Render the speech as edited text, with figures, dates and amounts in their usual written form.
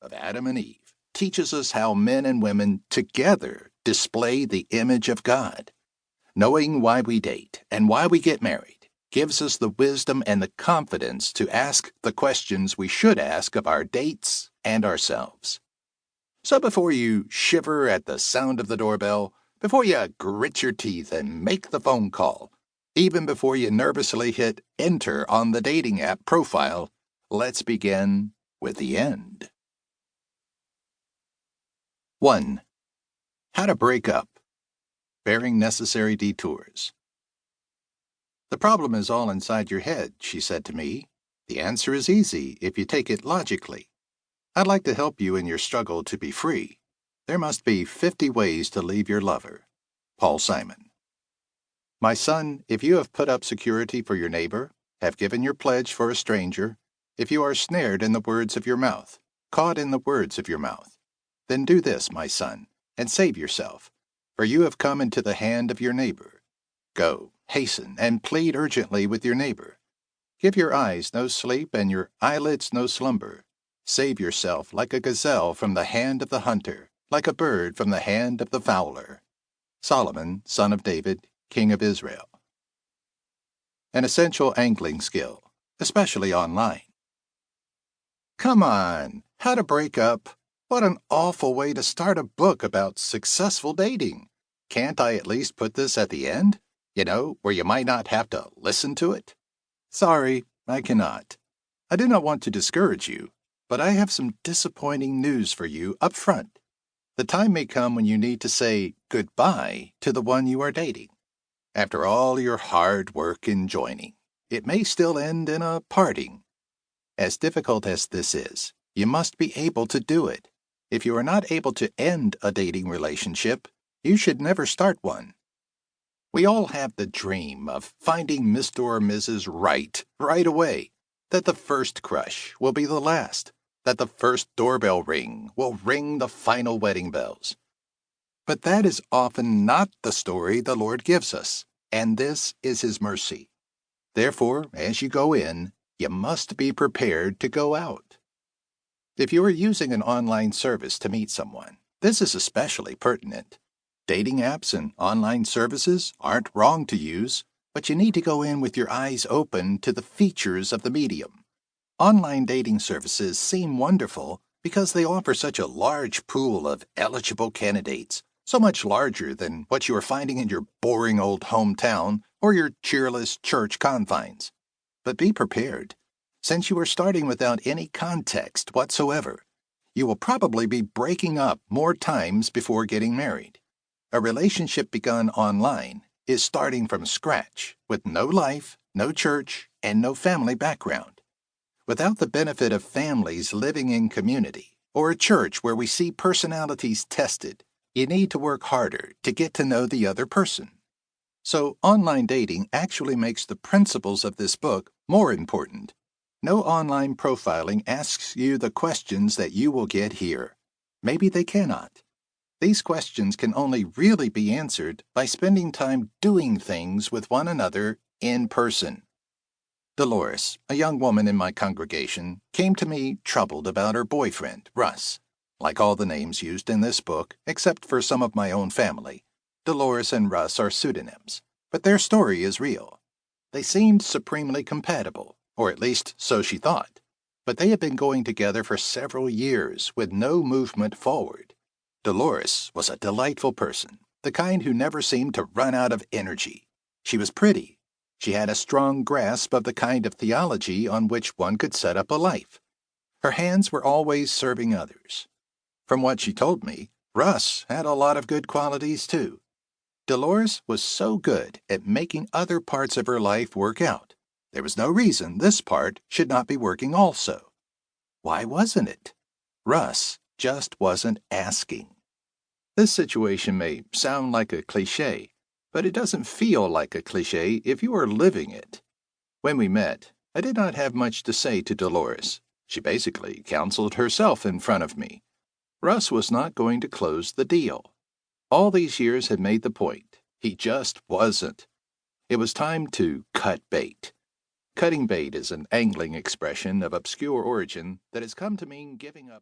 of Adam and Eve teaches us how men and women together display the image of God. Knowing why we date and why we get married gives us the wisdom and the confidence to ask the questions we should ask of our dates and ourselves. So before you shiver at the sound of the doorbell, before you grit your teeth and make the phone call, even before you nervously hit enter on the dating app profile, let's begin with the end. 1. How to break up. Bearing necessary detours. The problem is all inside your head, she said to me. The answer is easy if you take it logically. I'd like to help you in your struggle to be free. There must be 50 ways to leave your lover. Paul Simon. My son, if you have put up security for your neighbor, have given your pledge for a stranger, if you are snared in the words of your mouth, caught in the words of your mouth, then do this, my son, and save yourself, for you have come into the hand of your neighbor. Go, hasten, and plead urgently with your neighbor. Give your eyes no sleep and your eyelids no slumber. Save yourself like a gazelle from the hand of the hunter, like a bird from the hand of the fowler. Solomon, son of David, king of Israel. An essential angling skill, especially online. Come on, how to break up? What an awful way to start a book about successful dating. Can't I at least put this at the end? Where you might not have to listen to it? Sorry, I cannot. I do not want to discourage you, but I have some disappointing news for you up front. The time may come when you need to say goodbye to the one you are dating. After all your hard work in joining, it may still end in a parting. As difficult as this is, you must be able to do it. If you are not able to end a dating relationship, you should never start one. We all have the dream of finding Mr. or Mrs. right away, that the first crush will be the last, that the first doorbell ring will ring the final wedding bells. But that is often not the story the Lord gives us, and this is His mercy. Therefore, as you go in, you must be prepared to go out. If you are using an online service to meet someone, this is especially pertinent. Dating apps and online services aren't wrong to use, but you need to go in with your eyes open to the features of the medium. Online dating services seem wonderful because they offer such a large pool of eligible candidates, so much larger than what you are finding in your boring old hometown or your cheerless church confines. But be prepared. Since you are starting without any context whatsoever, you will probably be breaking up more times before getting married. A relationship begun online is starting from scratch, with no life, no church, and no family background. Without the benefit of families living in community, or a church where we see personalities tested, you need to work harder to get to know the other person. So online dating actually makes the principles of this book more important. No online profiling asks you the questions that you will get here. Maybe they cannot. These questions can only really be answered by spending time doing things with one another in person. Dolores, a young woman in my congregation, came to me troubled about her boyfriend, Russ. Like all the names used in this book, except for some of my own family, Dolores and Russ are pseudonyms, but their story is real. They seemed supremely compatible, or at least so she thought, but they had been going together for several years with no movement forward. Dolores was a delightful person, the kind who never seemed to run out of energy. She was pretty. She had a strong grasp of the kind of theology on which one could set up a life. Her hands were always serving others. From what she told me, Russ had a lot of good qualities too. Dolores was so good at making other parts of her life work out. There was no reason this part should not be working also. Why wasn't it? Russ just wasn't asking. This situation may sound like a cliché, but it doesn't feel like a cliché if you are living it. When we met, I did not have much to say to Dolores. She basically counseled herself in front of me. Russ was not going to close the deal. All these years had made the point. He just wasn't. It was time to cut bait. Cutting bait is an angling expression of obscure origin that has come to mean giving up.